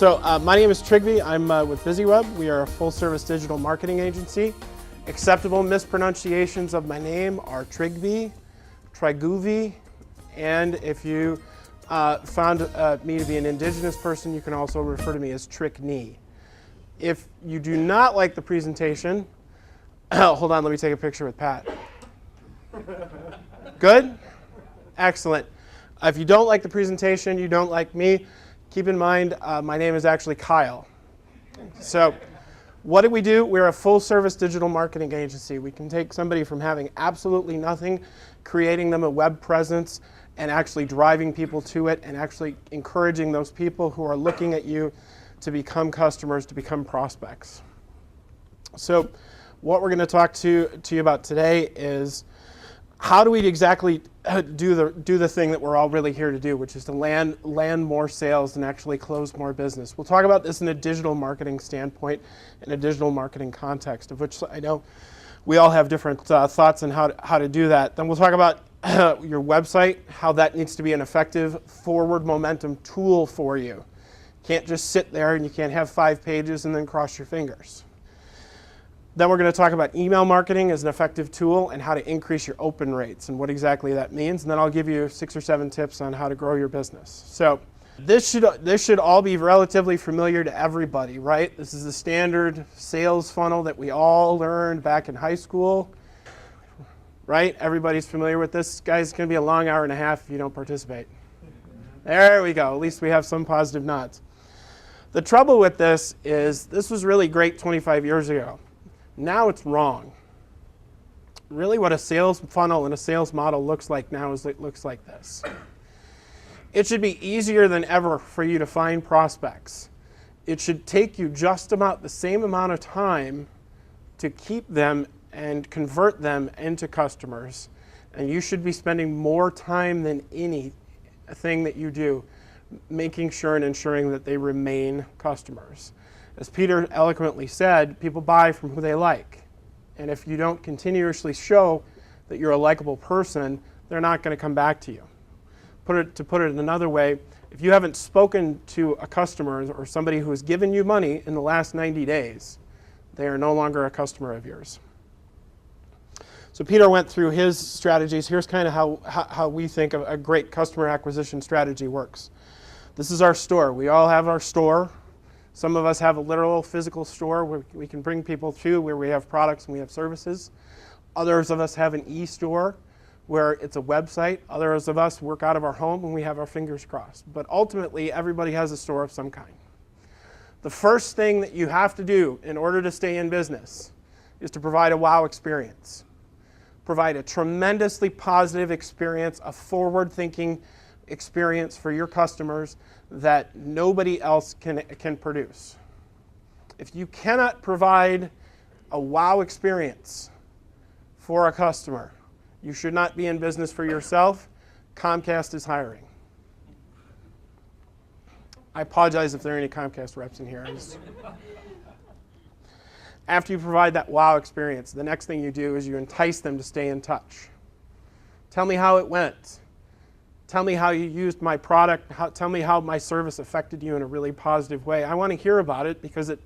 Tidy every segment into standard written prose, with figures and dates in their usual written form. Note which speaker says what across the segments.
Speaker 1: My name is Trygve. I'm with BizzyWeb. We are a full-service digital marketing agency. Acceptable mispronunciations of my name are Trygve, Trygve, and if you found me to be an indigenous person, you can also refer to me as Trickney. If you do not like the presentation, hold on, let me take a picture with Pat. Good? Excellent. If you don't like the presentation, you don't like me, keep in mind my name is actually Kyle. So what do? We're a full-service digital marketing agency. We can take somebody from having absolutely nothing, creating them a web presence, and actually driving people to it, and actually encouraging those people who are looking at you to become customers, to become prospects. So what we're going to talk to you about today is how do we exactly do the thing that we're all really here to do, which is to land more sales and actually close more business. We'll talk about this in a digital marketing standpoint, in a digital marketing context, of which I know we all have different thoughts on how to do that. Then we'll talk about your website, how that needs to be an effective forward momentum tool for you. You can't just sit there and you can't have 5 pages and then cross your fingers. Then we're going to talk about email marketing as an effective tool and how to increase your open rates and what exactly that means. And then I'll give you 6 or 7 tips on how to grow your business. So this should all be relatively familiar to everybody, right? This is the standard sales funnel that we all learned back in high school, right? Everybody's familiar with this. Guys, it's going to be a long hour and a half if you don't participate. There we go. At least we have some positive nods. The trouble with this is this was really great 25 years ago. Now it's wrong. Really what a sales funnel and a sales model looks like now is it looks like this. It should be easier than ever for you to find prospects. It should take you just about the same amount of time to keep them and convert them into customers. And you should be spending more time than anything that you do making sure and ensuring that they remain customers. As Peter eloquently said, people buy from who they like. And if you don't continuously show that you're a likable person, they're not going to come back to you. To put it another way, if you haven't spoken to a customer or somebody who has given you money in the last 90 days, they are no longer a customer of yours. So Peter went through his strategies. Here's kind of how we think a great customer acquisition strategy works. This is our store. We all have our store. Some of us have a literal physical store where we can bring people to, where we have products and we have services. Others of us have an e-store where it's a website. Others of us work out of our home and we have our fingers crossed. But ultimately, everybody has a store of some kind. The first thing that you have to do in order to stay in business is to provide a wow experience. Provide a tremendously positive experience, a forward-thinking experience for your customers that nobody else can produce. If you cannot provide a wow experience for a customer, you should not be in business for yourself. Comcast is hiring. I apologize if there are any Comcast reps in here. After you provide that wow experience, the next thing you do is you entice them to stay in touch. Tell me how it went. Tell me how you used my product. Tell me how my service affected you in a really positive way. I want to hear about it because it's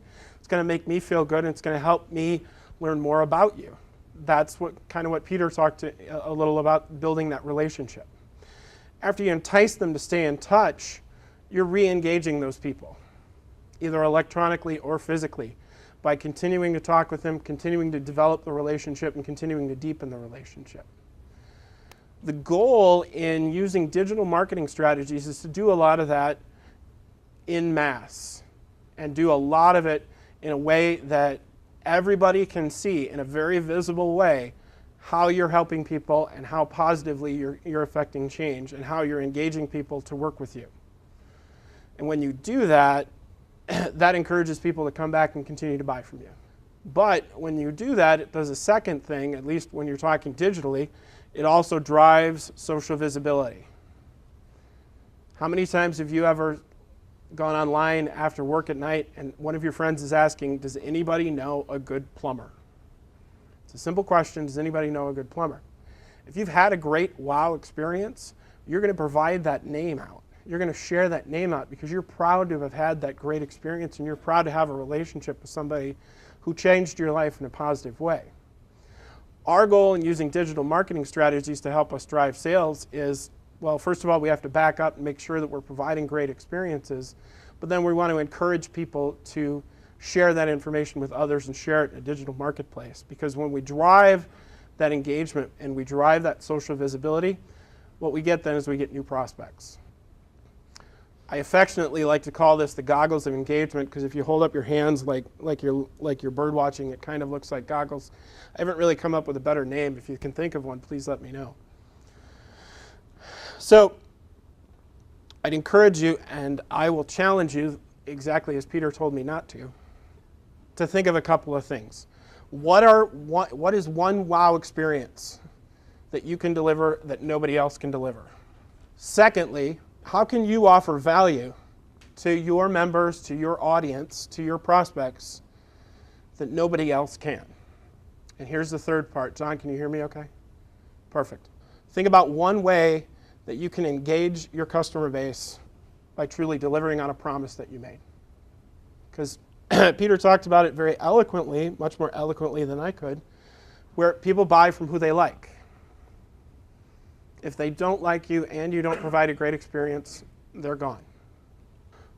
Speaker 1: going to make me feel good and it's going to help me learn more about you. That's kind of what Peter talked a little about, building that relationship. After you entice them to stay in touch, you're re-engaging those people, either electronically or physically, by continuing to talk with them, continuing to develop the relationship, and continuing to deepen the relationship. The goal in using digital marketing strategies is to do a lot of that en masse and do a lot of it in a way that everybody can see in a very visible way how you're helping people and how positively you're affecting change and how you're engaging people to work with you. And when you do that, that encourages people to come back and continue to buy from you. But when you do that, it does a second thing, at least when you're talking digitally. It also drives social visibility. How many times have you ever gone online after work at night and one of your friends is asking, does anybody know a good plumber? It's a simple question, does anybody know a good plumber? If you've had a great wow experience, you're going to provide that name out. You're going to share that name out because you're proud to have had that great experience and you're proud to have a relationship with somebody who changed your life in a positive way. Our goal in using digital marketing strategies to help us drive sales is, well, first of all, we have to back up and make sure that we're providing great experiences, but then we want to encourage people to share that information with others and share it in a digital marketplace. Because when we drive that engagement and we drive that social visibility, what we get then is we get new prospects. I affectionately like to call this the goggles of engagement because if you hold up your hands like you're bird watching, it kind of looks like goggles. I haven't really come up with a better name. If you can think of one, please let me know. So I'd encourage you, and I will challenge you, exactly as Peter told me not to think of a couple of things. What is one wow experience that you can deliver that nobody else can deliver? Secondly, how can you offer value to your members, to your audience, to your prospects that nobody else can? And here's the third part. John, can you hear me okay? Perfect. Think about one way that you can engage your customer base by truly delivering on a promise that you made. Because Peter talked about it very eloquently, much more eloquently than I could, where people buy from who they like. If they don't like you and you don't provide a great experience, they're gone.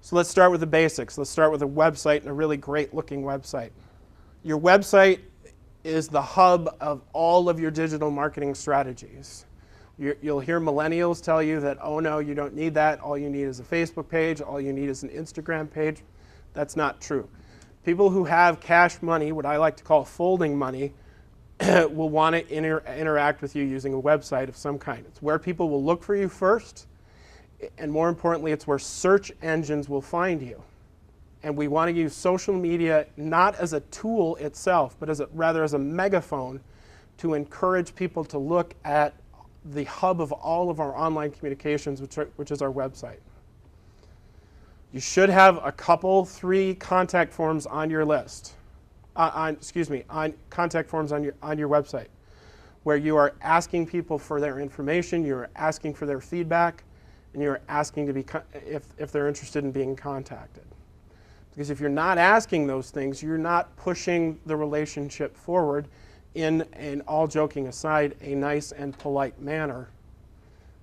Speaker 1: So let's start with the basics. Let's start with a website and a really great looking website. Your website is the hub of all of your digital marketing strategies. You'll hear millennials tell you that, oh no, you don't need that. All you need is a Facebook page. All you need is an Instagram page. That's not true. People who have cash money, what I like to call folding money, will want to interact with you using a website of some kind. It's where people will look for you first, and more importantly, it's where search engines will find you. And we want to use social media not as a tool itself, but rather as a megaphone to encourage people to look at the hub of all of our online communications, which is our website. You should have a couple, 3 contact forms on your list. On contact forms on your website, where you are asking people for their information, you are asking for their feedback, and you are asking to be if they're interested in being contacted. Because if you're not asking those things, you're not pushing the relationship forward in an, all joking aside, a nice and polite manner,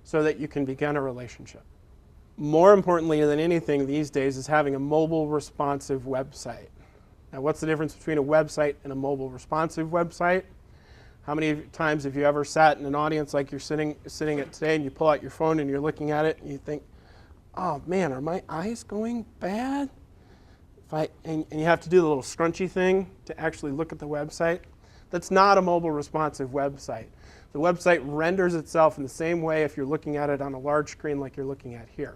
Speaker 1: so that you can begin a relationship. More importantly than anything these days is having a mobile responsive website. Now, what's the difference between a website and a mobile responsive website? How many times have you ever sat in an audience like you're sitting at today and you pull out your phone and you're looking at it and you think, oh man, are my eyes going bad? And you have to do the little scrunchy thing to actually look at the website. That's not a mobile responsive website. The website renders itself in the same way if you're looking at it on a large screen like you're looking at here,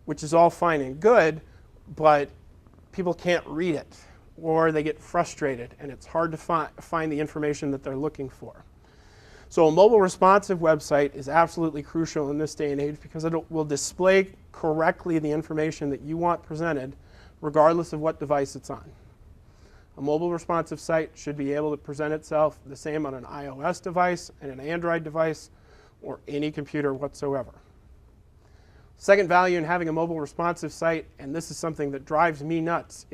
Speaker 1: which is all fine and good, but people can't read it, or they get frustrated, and it's hard to find the information that they're looking for. So a mobile responsive website is absolutely crucial in this day and age because it will display correctly the information that you want presented, regardless of what device it's on. A mobile responsive site should be able to present itself the same on an iOS device and an Android device or any computer whatsoever. Second value in having a mobile responsive site, and this is something that drives me nuts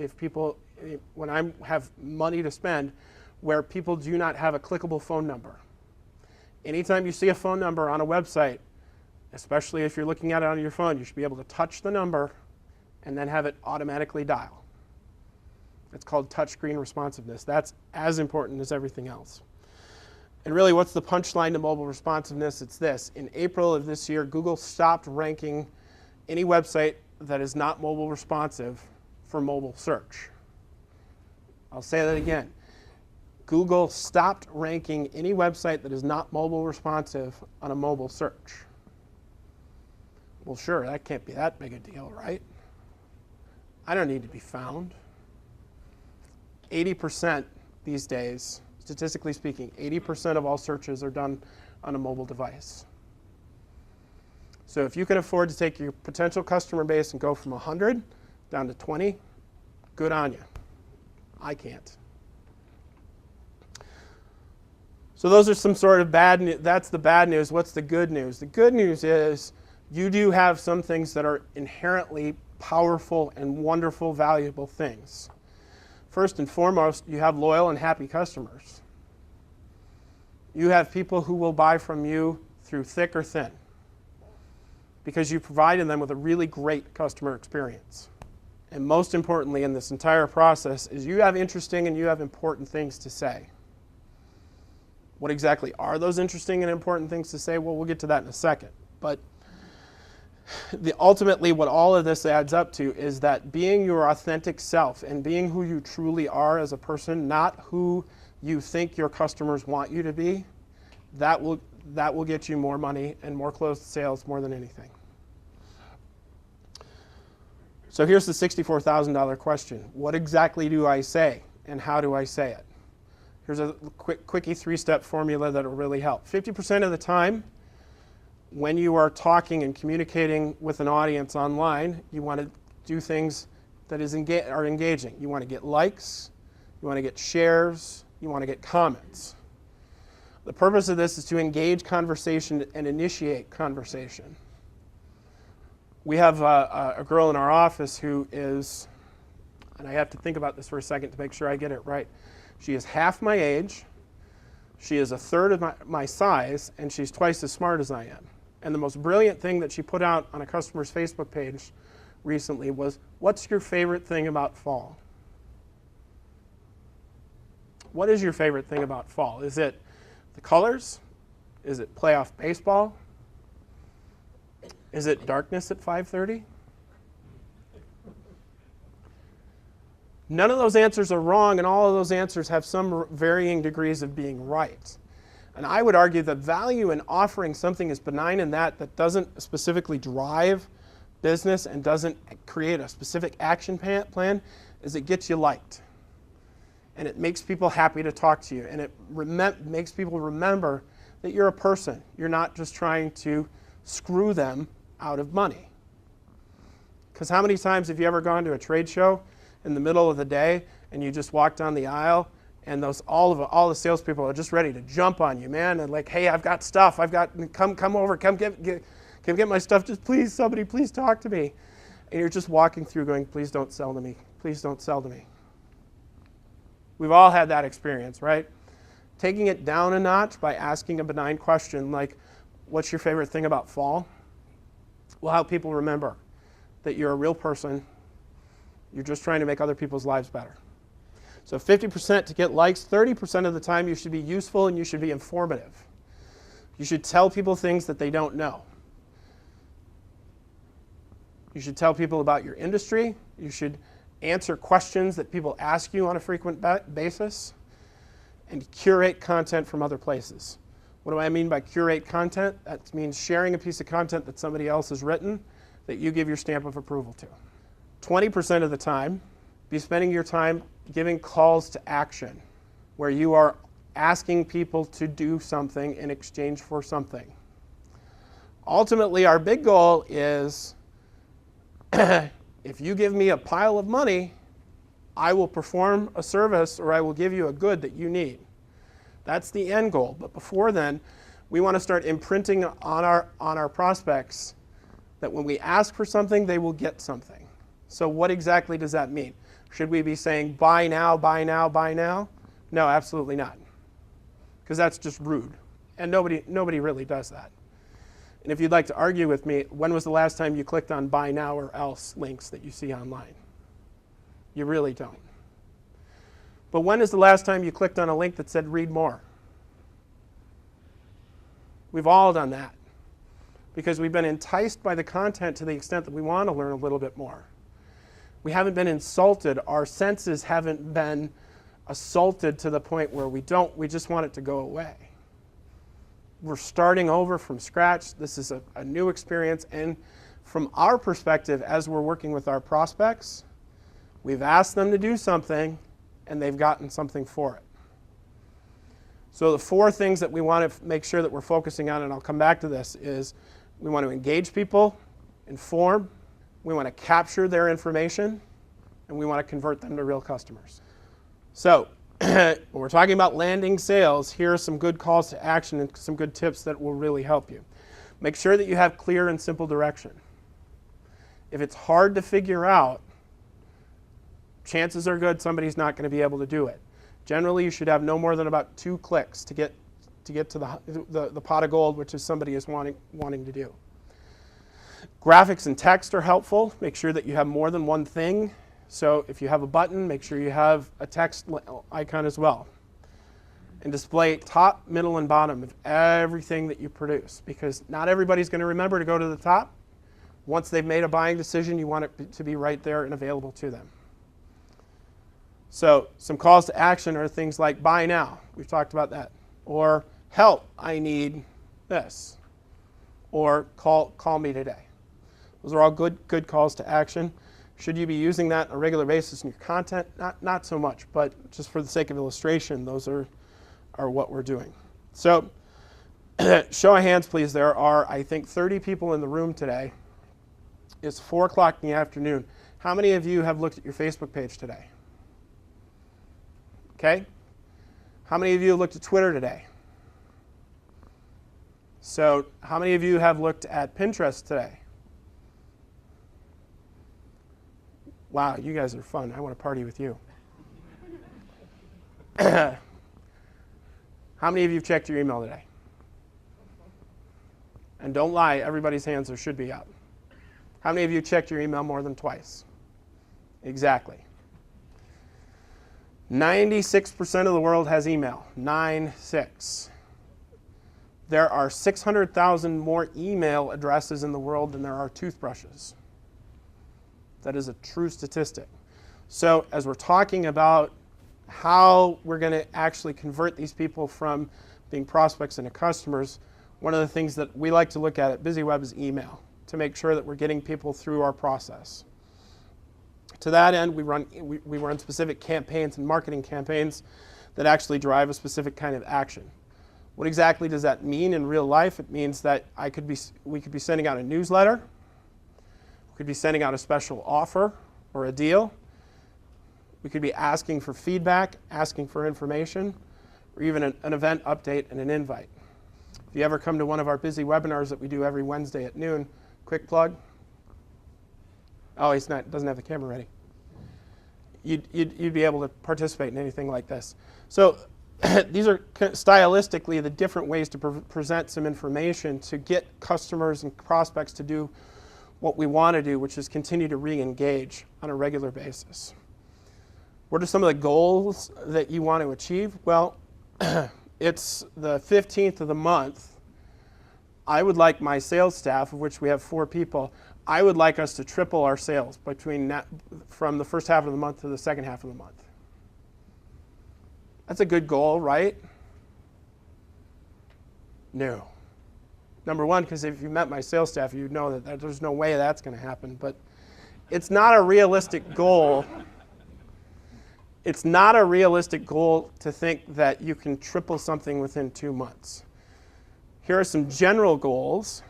Speaker 1: when I have money to spend, where people do not have a clickable phone number. Anytime you see a phone number on a website, especially if you're looking at it on your phone, you should be able to touch the number and then have it automatically dial. It's called touchscreen responsiveness. That's as important as everything else. And really, what's the punchline to mobile responsiveness? It's this. In April of this year, Google stopped ranking any website that is not mobile responsive for mobile search. I'll say that again. Google stopped ranking any website that is not mobile responsive on a mobile search. Well, sure, that can't be that big a deal, right? I don't need to be found. 80% these days, statistically speaking, 80% of all searches are done on a mobile device. So if you can afford to take your potential customer base and go from 100 down to 20, good on you. I can't. So those are some sort of bad news. That's the bad news. What's the good news? The good news is you do have some things that are inherently powerful and wonderful, valuable things. First and foremost, you have loyal and happy customers. You have people who will buy from you through thick or thin because you provided them with a really great customer experience. And most importantly in this entire process is you have interesting and you have important things to say. What exactly are those interesting and important things to say? Well, we'll get to that in a second. But ultimately what all of this adds up to is that being your authentic self and being who you truly are as a person, not who you think your customers want you to be, that will get you more money and more closed sales more than anything. So here's the $64,000 question. What exactly do I say and how do I say it? Here's a quickie three-step formula that will really help. 50% of the time when you are talking and communicating with an audience online, you want to do things that are engaging. You want to get likes, you want to get shares, you want to get comments. The purpose of this is to engage conversation and initiate conversation. We have a girl in our office who is, and I have to think about this for a second to make sure I get it right. She is half my age, she is a third of my size, and she's twice as smart as I am. And the most brilliant thing that she put out on a customer's Facebook page recently was, what's your favorite thing about fall? What is your favorite thing about fall? Is it the colors? Is it playoff baseball? Is it darkness at 5:30? None of those answers are wrong, and all of those answers have some varying degrees of being right. And I would argue the value in offering something as benign in that doesn't specifically drive business and doesn't create a specific action plan is it gets you liked. And it makes people happy to talk to you. And it makes people remember that you're a person. You're not just trying to screw them out of money. Because how many times have you ever gone to a trade show in the middle of the day and you just walk down the aisle and all the salespeople are just ready to jump on you, man, and like, hey, I've got stuff, come over, come get my stuff, just please, somebody, please talk to me. And you're just walking through going, please don't sell to me, please don't sell to me. We've all had that experience, right? Taking it down a notch by asking a benign question like, what's your favorite thing about fall? Will help people remember that you're a real person. You're just trying to make other people's lives better. So 50% to get likes, 30% of the time you should be useful and you should be informative. You should tell people things that they don't know. You should tell people about your industry. You should answer questions that people ask you on a frequent basis, and curate content from other places. What do I mean by curate content? That means sharing a piece of content that somebody else has written that you give your stamp of approval to. 20% of the time, be spending your time giving calls to action, where you are asking people to do something in exchange for something. Ultimately, our big goal is if you give me a pile of money, I will perform a service or I will give you a good that you need. That's the end goal. But before then, we want to start imprinting on our prospects that when we ask for something, they will get something. So what exactly does that mean? Should we be saying buy now, buy now, buy now? No, absolutely not. Because that's just rude. And nobody really does that. And if you'd like to argue with me, when was the last time you clicked on buy now or else links that you see online? You really don't. But when is the last time you clicked on a link that said read more? We've all done that because we've been enticed by the content to the extent that we want to learn a little bit more. We haven't been insulted. Our senses haven't been assaulted to the point where we just want it to go away. We're starting over from scratch. This is a new experience. And from our perspective, as we're working with our prospects, we've asked them to do something, and they've gotten something for it. So the four things that we want to make sure that we're focusing on, and I'll come back to this, is we want to engage people, inform, we want to capture their information, and we want to convert them to real customers. So when we're talking about landing sales, here are some good calls to action and some good tips that will really help you. Make sure that you have clear and simple direction. If it's hard to figure out, chances are good somebody's not going to be able to do it. Generally, you should have no more than about 2 clicks to get to the pot of gold, which is somebody is wanting to do. Graphics and text are helpful. Make sure that you have more than one thing. So if you have a button, make sure you have a text icon as well. And display top, middle, and bottom of everything that you produce, because not everybody's going to remember to go to the top. Once they've made a buying decision, you want it to be right there and available to them. So some calls to action are things like buy now. We've talked about that. Or help, I need this. Or call me today. Those are all good calls to action. Should you be using that on a regular basis in your content? Not so much, but just for the sake of illustration, those are what we're doing. So show of hands, please. There are, I think, 30 people in the room today. It's 4 o'clock in the afternoon. How many of you have looked at your Facebook page today? Okay. How many of you have looked at Twitter today? So how many of you have looked at Pinterest today? Wow, you guys are fun. I want to party with you. How many of you have checked your email today? And don't lie, everybody's hands should be up. How many of you checked your email more than twice? Exactly. 96% of the world has email. 96. There are 600,000 more email addresses in the world than there are toothbrushes. That is a true statistic. So as we're talking about how we're going to actually convert these people from being prospects into customers, one of the things that we like to look at BizzyWeb is email, to make sure that we're getting people through our process. To that end, we run specific campaigns and marketing campaigns that actually drive a specific kind of action. What exactly does that mean in real life? It means that we could be sending out a newsletter, we could be sending out a special offer or a deal, we could be asking for feedback, asking for information, or even an event update and an invite. If you ever come to one of our busy webinars that we do every Wednesday at noon, quick plug. Oh, doesn't have the camera ready. You'd be able to participate in anything like this. So these are stylistically the different ways to present some information to get customers and prospects to do what we want to do, which is continue to re-engage on a regular basis. What are some of the goals that you want to achieve? Well, it's the 15th of the month. I would like my sales staff, of which we have 4 people, I would like us to triple our sales from the first half of the month to the second half of the month. That's a good goal, right? No. Number one, because if you met my sales staff, you'd know that there's no way that's going to happen. But it's not a realistic goal. It's not a realistic goal to think that you can triple something within 2 months. Here are some general goals.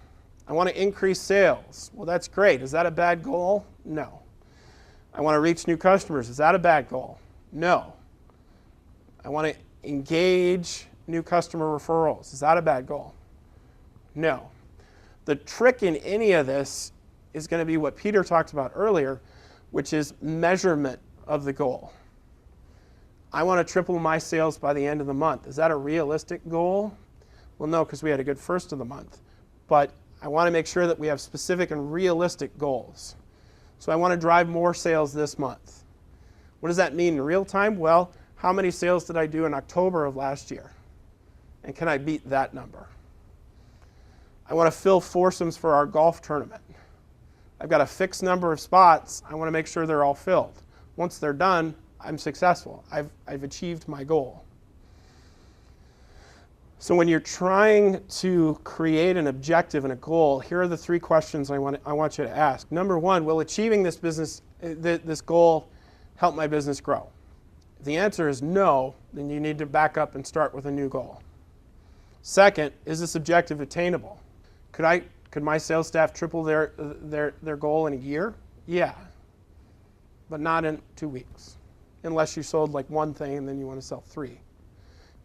Speaker 1: I want to increase sales. Well, that's great. Is that a bad goal? No. I want to reach new customers. Is that a bad goal? No. I want to engage new customer referrals. Is that a bad goal? No. The trick in any of this is going to be what Peter talked about earlier, which is measurement of the goal. I want to triple my sales by the end of the month. Is that a realistic goal? Well, no, because we had a good first of the month. But I want to make sure that we have specific and realistic goals. So I want to drive more sales this month. What does that mean in real time? Well, how many sales did I do in October of last year? And can I beat that number? I want to fill foursomes for our golf tournament. I've got a fixed number of spots. I want to make sure they're all filled. Once they're done, I'm successful. I've achieved my goal. So when you're trying to create an objective and a goal, here are the 3 questions I want you to ask. Number 1, will achieving this goal help my business grow? If the answer is no, then you need to back up and start with a new goal. Second, is this objective attainable? Could my sales staff triple their goal in a year? Yeah, but not in 2 weeks, unless you sold like 1 thing and then you want to sell 3.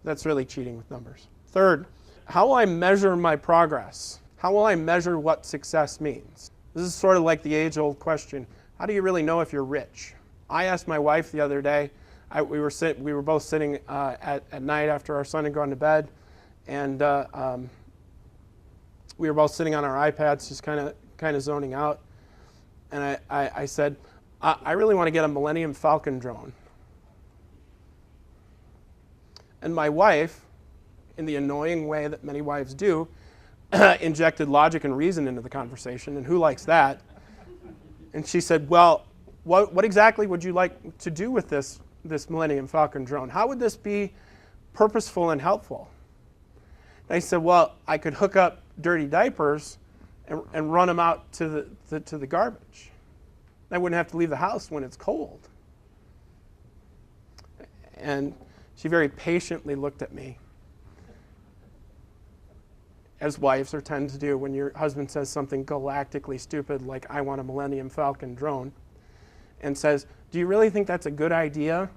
Speaker 1: That's really cheating with numbers. Third, how will I measure my progress? How will I measure what success means? This is sort of like the age-old question, how do you really know if you're rich? I asked my wife the other day, we were both sitting at night after our son had gone to bed, and we were both sitting on our iPads just kind of zoning out. And I said, I really want to get a Millennium Falcon drone. And my wife, in the annoying way that many wives do, injected logic and reason into the conversation, and who likes that? And she said, well, what exactly would you like to do with this Millennium Falcon drone? How would this be purposeful and helpful? And I said, well, I could hook up dirty diapers and run them out to the garbage. I wouldn't have to leave the house when it's cold. And she very patiently looked at me, as wives are tend to do when your husband says something galactically stupid like, I want a Millennium Falcon drone, and says, do you really think that's a good idea?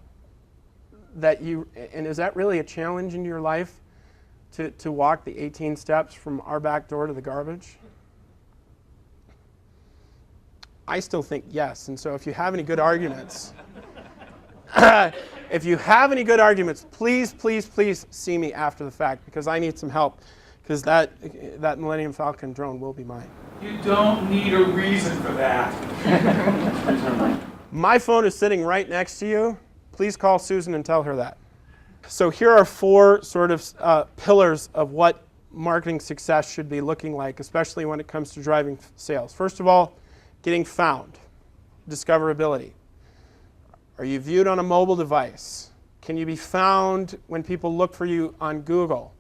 Speaker 1: And is that really a challenge in your life to walk the 18 steps from our back door to the garbage? I still think yes, and so if you have any good arguments, please, please, please see me after the fact, because I need some help, because that Millennium Falcon drone will be mine.
Speaker 2: You don't need a reason for that.
Speaker 1: My phone is sitting right next to you. Please call Susan and tell her that. So here are 4 sort of pillars of what marketing success should be looking like, especially when it comes to driving sales. First of all, getting found, discoverability. Are you viewed on a mobile device? Can you be found when people look for you on Google?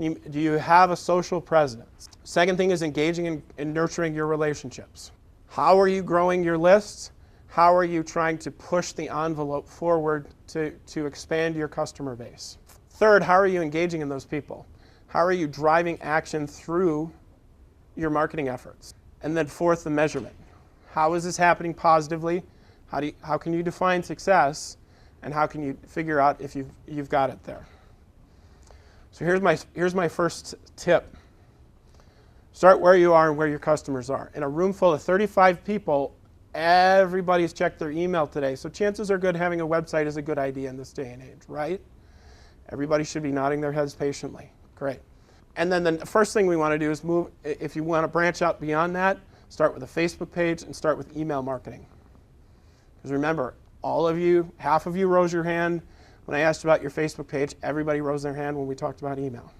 Speaker 1: Do you have a social presence? Second thing is engaging and nurturing your relationships. How are you growing your lists? How are you trying to push the envelope forward to expand your customer base? Third, how are you engaging in those people? How are you driving action through your marketing efforts? And then fourth, the measurement. How is this happening positively? How can you define success? And how can you figure out if you've got it there? So here's my first tip. Start where you are and where your customers are. In a room full of 35 people, everybody's checked their email today, so chances are good having a website is a good idea in this day and age, right? Everybody should be nodding their heads patiently. Great. And then the first thing we want to do is move, if you want to branch out beyond that, start with a Facebook page and start with email marketing. Because remember, all of you, half of you rose your hand when I asked about your Facebook page. Everybody rose their hand when we talked about email.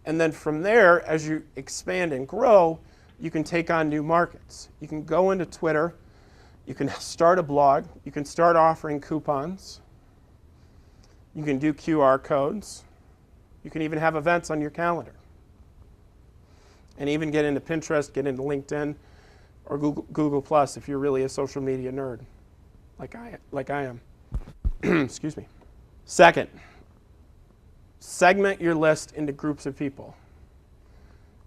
Speaker 1: And then from there, as you expand and grow, you can take on new markets. You can go into Twitter. You can start a blog. You can start offering coupons. You can do QR codes. You can even have events on your calendar. And even get into Pinterest, get into LinkedIn, or Google Plus if you're really a social media nerd, like I am. Excuse me. Second, segment your list into groups of people.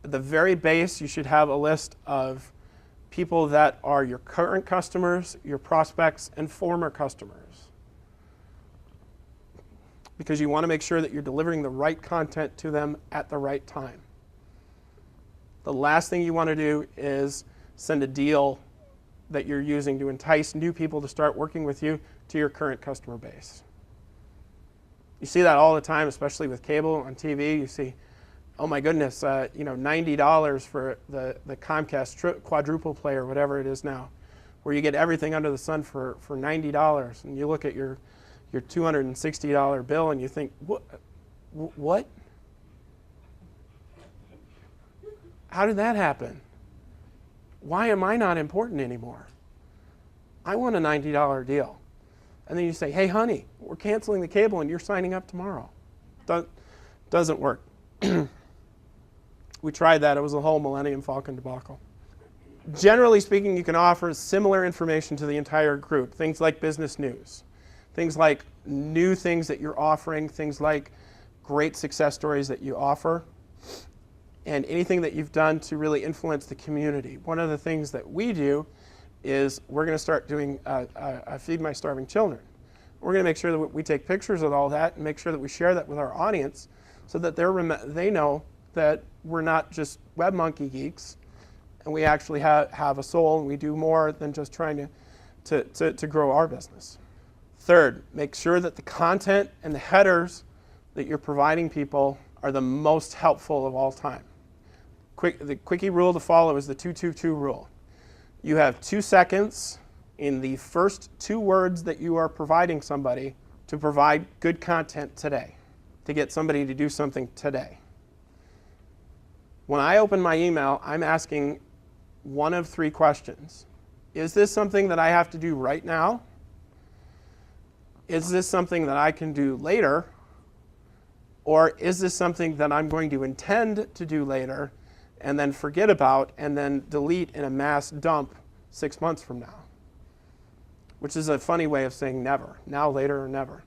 Speaker 1: At the very base, you should have a list of people that are your current customers, your prospects, and former customers. Because you want to make sure that you're delivering the right content to them at the right time. The last thing you want to do is send a deal that you're using to entice new people to start working with you to your current customer base. You see that all the time, especially with cable on TV. You see, oh my goodness, $90 for the Comcast quadruple play or whatever it is now, where you get everything under the sun for $90. And you look at your $260 bill and you think, what? How did that happen? Why am I not important anymore? I want a $90 deal. And then you say, hey, honey, we're canceling the cable and you're signing up tomorrow. Doesn't work. We tried that. It was a whole Millennium Falcon debacle. Generally speaking, you can offer similar information to the entire group. Things like business news. Things like new things that you're offering. Things like great success stories that you offer. And anything that you've done to really influence the community. One of the things that we do is we're going to start doing Feed My Starving Children. We're going to make sure that we take pictures of all that and make sure that we share that with our audience so that they know that we're not just web monkey geeks, and we actually have a soul, and we do more than just trying to grow our business. Third, make sure that the content and the headers that you're providing people are the most helpful of all time. The quickie rule to follow is the 2-2-2 rule. You have 2 seconds in the first 2 words that you are providing somebody to provide good content today, to get somebody to do something today. When I open my email, I'm asking one of 3 questions. Is this something that I have to do right now? Is this something that I can do later? Or is this something that I'm going to intend to do later and then forget about and then delete in a mass dump 6 months from now? Which is a funny way of saying never. Now, later, or never.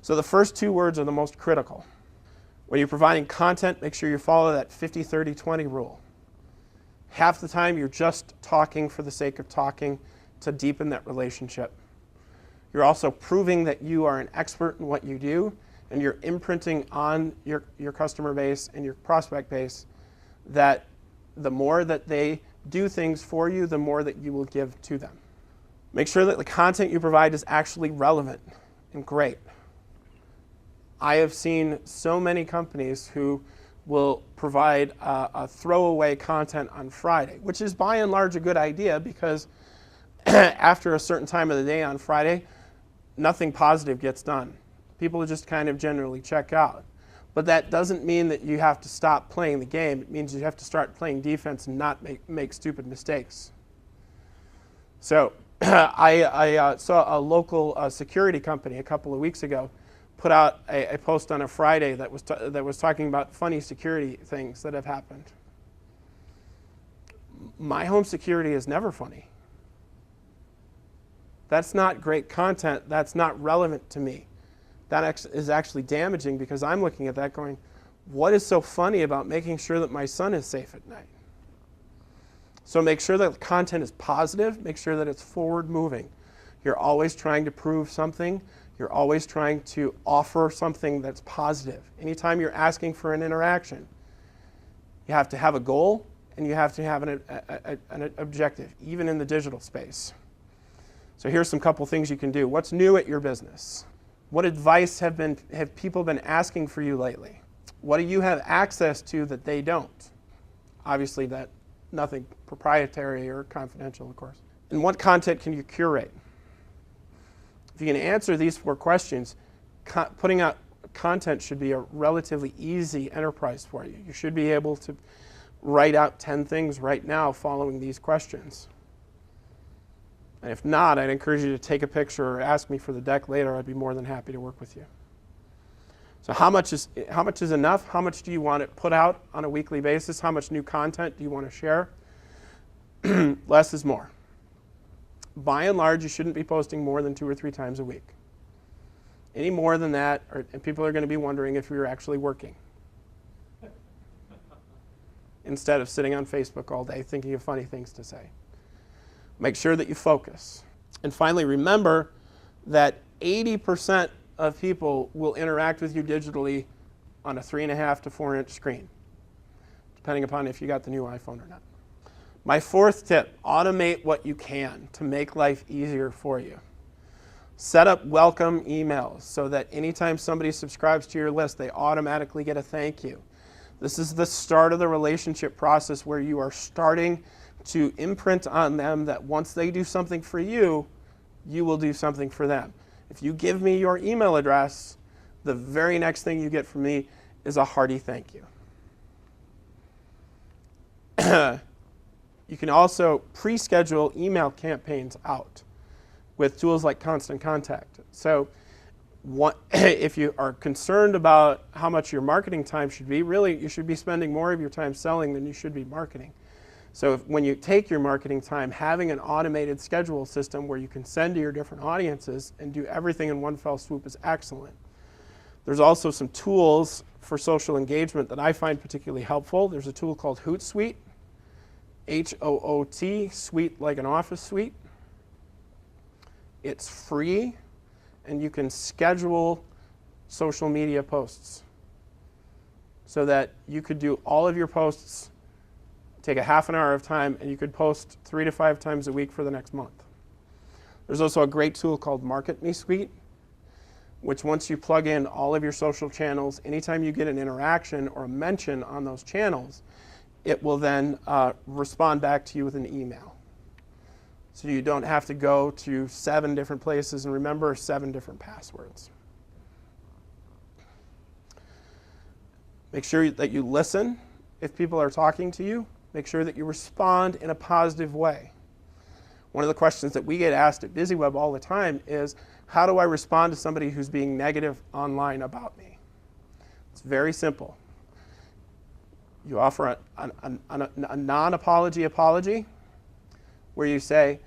Speaker 1: So the first 2 words are the most critical. When you're providing content, make sure you follow that 50-30-20 rule. Half the time, you're just talking for the sake of talking to deepen that relationship. You're also proving that you are an expert in what you do, and you're imprinting on your customer base and your prospect base that the more that they do things for you, the more that you will give to them. Make sure that the content you provide is actually relevant and great. I have seen so many companies who will provide a throwaway content on Friday, which is by and large a good idea because after a certain time of the day on Friday, nothing positive gets done. People just kind of generally check out. But that doesn't mean that you have to stop playing the game. It means you have to start playing defense and not make stupid mistakes. So I saw a local security company a couple of weeks ago put out a post on a Friday that was talking about funny security things that have happened. My home security is never funny. That's not great content. That's not relevant to me. That is actually damaging because I'm looking at that going, what is so funny about making sure that my son is safe at night? So make sure that the content is positive. Make sure that it's forward moving. You're always trying to prove something. You're always trying to offer something that's positive. Anytime you're asking for an interaction, you have to have a goal and you have to have an objective, even in the digital space. So here's some couple things you can do. What's new at your business? What advice have people been asking for you lately? What do you have access to that they don't? Obviously, that nothing proprietary or confidential, of course. And what content can you curate? If you can answer these 4 questions, putting out content should be a relatively easy enterprise for you. You should be able to write out 10 things right now following these questions. And if not, I'd encourage you to take a picture or ask me for the deck later. I'd be more than happy to work with you. So how much is enough? How much do you want it put out on a weekly basis? How much new content do you want to share? Less is more. By and large, you shouldn't be posting more than 2 or 3 times a week. Any more than that, and people are going to be wondering if you're actually working. Instead of sitting on Facebook all day thinking of funny things to say. Make sure that you focus. And finally, remember that 80% of people will interact with you digitally on a 3.5 to 4 inch screen, depending upon if you got the new iPhone or not. My 4th tip, automate what you can to make life easier for you. Set up welcome emails so that anytime somebody subscribes to your list, they automatically get a thank you. This is the start of the relationship process where you are starting to imprint on them that once they do something for you, you will do something for them. If you give me your email address, the very next thing you get from me is a hearty thank you. You can also pre-schedule email campaigns out with tools like Constant Contact. So if you are concerned about how much your marketing time should be, really you should be spending more of your time selling than you should be marketing. So when you take your marketing time, having an automated schedule system where you can send to your different audiences and do everything in one fell swoop is excellent. There's also some tools for social engagement that I find particularly helpful. There's a tool called Hootsuite, H-O-O-T, suite like an office suite. It's free, and you can schedule social media posts. so that you could do all of your posts, take a half an hour of time, and you could post 3 to 5 times a week for the next month. There's also a great tool called Market Me Suite, which once you plug in all of your social channels, anytime you get an interaction or a mention on those channels, it will then respond back to you with an email. So you don't have to go to 7 different places and remember 7 different passwords. Make sure that you listen if people are talking to you. Make sure that you respond in a positive way. One of the questions that we get asked at BizzyWeb all the time is, how do I respond to somebody who's being negative online about me? It's very simple. You offer a non-apology apology where you say,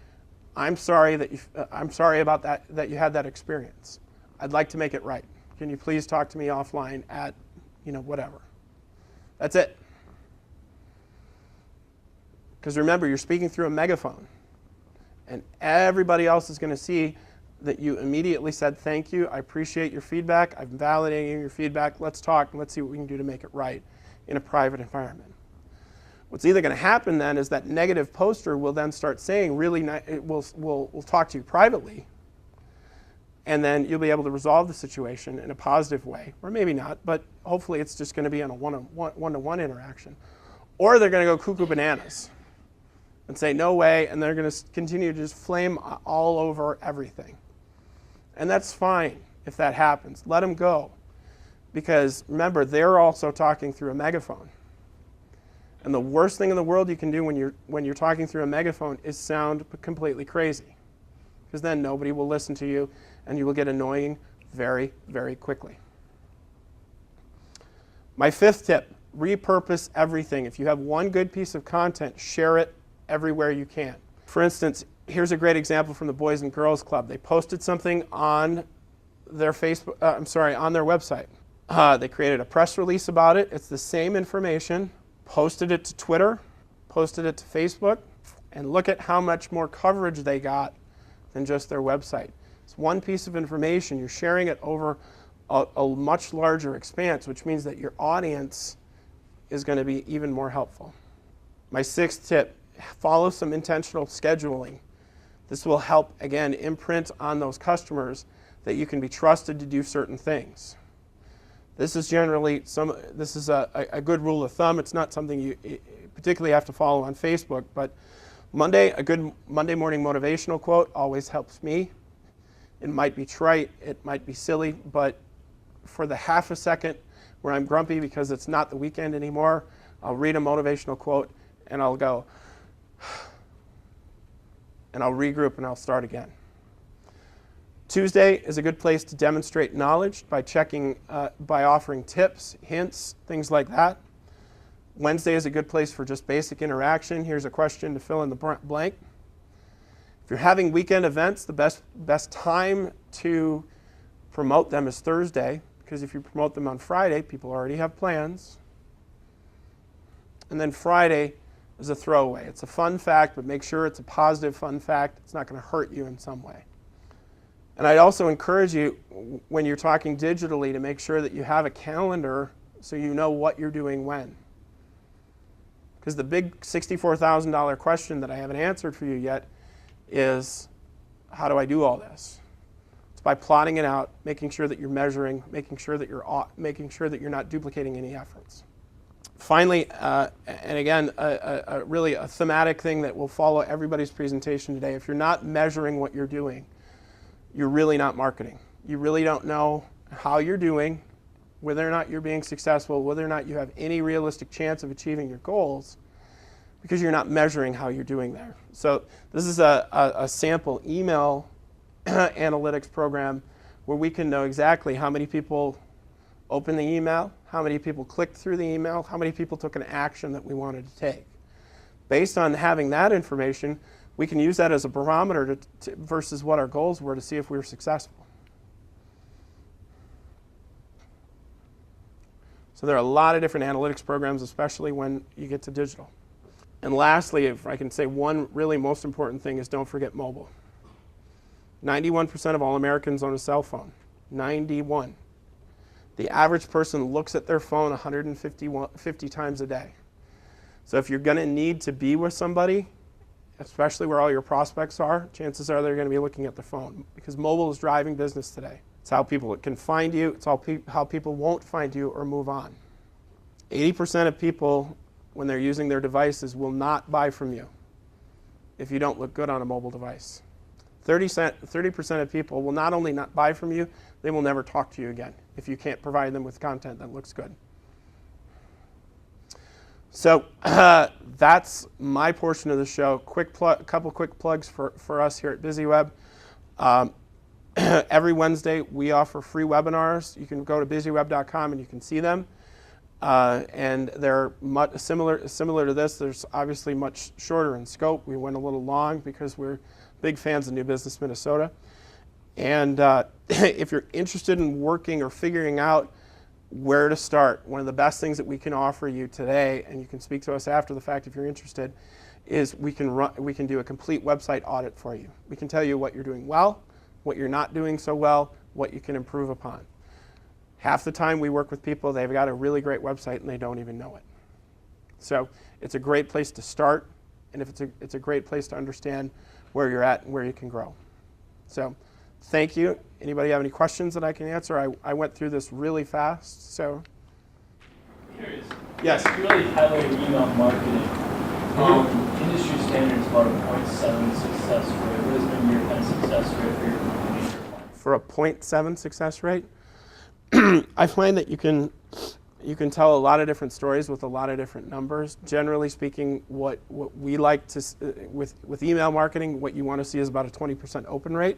Speaker 1: I'm sorry about that you had that experience. I'd like to make it right. Can you please talk to me offline at, whatever. That's it. Because remember, you're speaking through a megaphone. And everybody else is going to see that you immediately said, thank you, I appreciate your feedback, I'm validating your feedback, let's talk, and let's see what we can do to make it right in a private environment. What's either going to happen then is that negative poster will then start saying, we'll talk to you privately, and then you'll be able to resolve the situation in a positive way, or maybe not, but hopefully it's just going to be on a one-to-one interaction. Or they're going to go cuckoo bananas and say, no way, and they're going to continue to just flame all over everything. And that's fine if that happens. Let them go. Because remember, they're also talking through a megaphone. And the worst thing in the world you can do when you're talking through a megaphone is sound completely crazy. Because then nobody will listen to you, and you will get annoying very, very quickly. My 5th tip, repurpose everything. If you have one good piece of content, share it everywhere you can. For instance, here's a great example from the Boys and Girls Club. They posted something on their on their website. They created a press release about it. It's the same information, posted it to Twitter, posted it to Facebook, and look at how much more coverage they got than just their website. It's one piece of information. You're sharing it over a much larger expanse, which means that your audience is going to be even more helpful. My 6th tip, follow some intentional scheduling. This will help, again, imprint on those customers that you can be trusted to do certain things. This is generally a good rule of thumb. It's not something you particularly have to follow on Facebook, but a good Monday morning motivational quote always helps me. It might be trite, it might be silly, but for the half a second where I'm grumpy because it's not the weekend anymore, I'll read a motivational quote and I'll go, and I'll regroup and I'll start again. Tuesday is a good place to demonstrate knowledge by offering tips, hints, things like that. Wednesday is a good place for just basic interaction. Here's a question to fill in the blank. If you're having weekend events, the best time to promote them is Thursday, because if you promote them on Friday, people already have plans. And then Friday is a throwaway. It's a fun fact, but make sure it's a positive fun fact. It's not going to hurt you in some way. And I'd also encourage you, when you're talking digitally, to make sure that you have a calendar so you know what you're doing when. Because the big $64,000 question that I haven't answered for you yet is, how do I do all this? It's by plotting it out, making sure that you're measuring, making sure that you're not duplicating any efforts. Finally, and again, really a thematic thing that will follow everybody's presentation today, if you're not measuring what you're doing, you're really not marketing. You really don't know how you're doing, whether or not you're being successful, whether or not you have any realistic chance of achieving your goals, because you're not measuring how you're doing there. So this is a sample email analytics program where we can know exactly how many people opened the email, how many people clicked through the email, how many people took an action that we wanted to take. Based on having that information, we can use that as a barometer versus what our goals were to see if we were successful. So there are a lot of different analytics programs, especially when you get to digital. And lastly, if I can say one really most important thing is don't forget mobile. 91% of all Americans own a cell phone. 91. The average person looks at their phone 150 times a day. So if you're going to need to be with somebody, especially where all your prospects are, chances are they're going to be looking at their phone, because mobile is driving business today. It's how people can find you. It's how people won't find you or move on. 80% of people, when they're using their devices, will not buy from you if you don't look good on a mobile device. 30% of people will not only not buy from you, they will never talk to you again if you can't provide them with content that looks good. So that's my portion of the show. Couple quick plugs for us here at BizzyWeb. Every Wednesday we offer free webinars. You can go to BizzyWeb.com and you can see them. And they're much similar to this. There's obviously much shorter in scope. We went a little long because we're big fans of New Business Minnesota. And if you're interested in working or figuring out where to start, one of the best things that we can offer you today, and you can speak to us after the fact if you're interested, is we can do a complete website audit for you. We can tell you what you're doing well, what you're not doing so well, what you can improve upon. Half the time we work with people, they've got a really great website and they don't even know it. So it's a great place to start, and if it's a great place to understand where you're at and where you can grow. So thank you. Anybody have any questions that I can answer? I went through this really fast, so.
Speaker 3: Curious.
Speaker 1: Yes.
Speaker 3: You really highlight email marketing. Industry standards about a 0.7 success rate. What has been your kind of success rate for your company?
Speaker 1: For a 0.7 success rate, I find that you can tell a lot of different stories with a lot of different numbers. Generally speaking, what we like to, with email marketing, what you want to see is about a 20% open rate.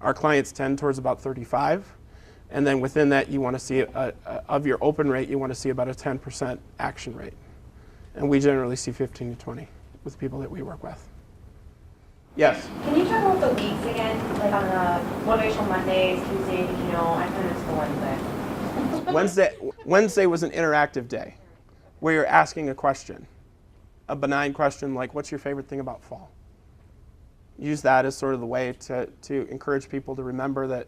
Speaker 1: Our clients tend towards about 35. And then within that, you want to see, of your open rate, you want to see about a 10% action rate. And we generally see 15 to 20 with people that we work with. Yes?
Speaker 4: Can you talk about the weeks again? Like on the motivational Mondays, Tuesdays, I kind of missed the Wednesday.
Speaker 1: Wednesday was an interactive day where you're asking a question, a benign question like, what's your favorite thing about fall? Use that as sort of the way to encourage people to remember that,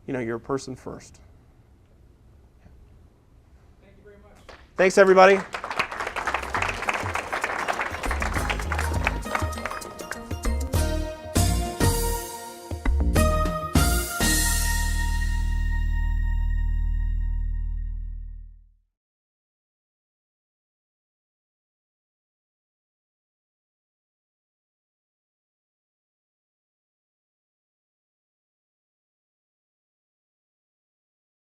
Speaker 1: you're a person first.
Speaker 2: Thank you very much.
Speaker 1: Thanks, everybody.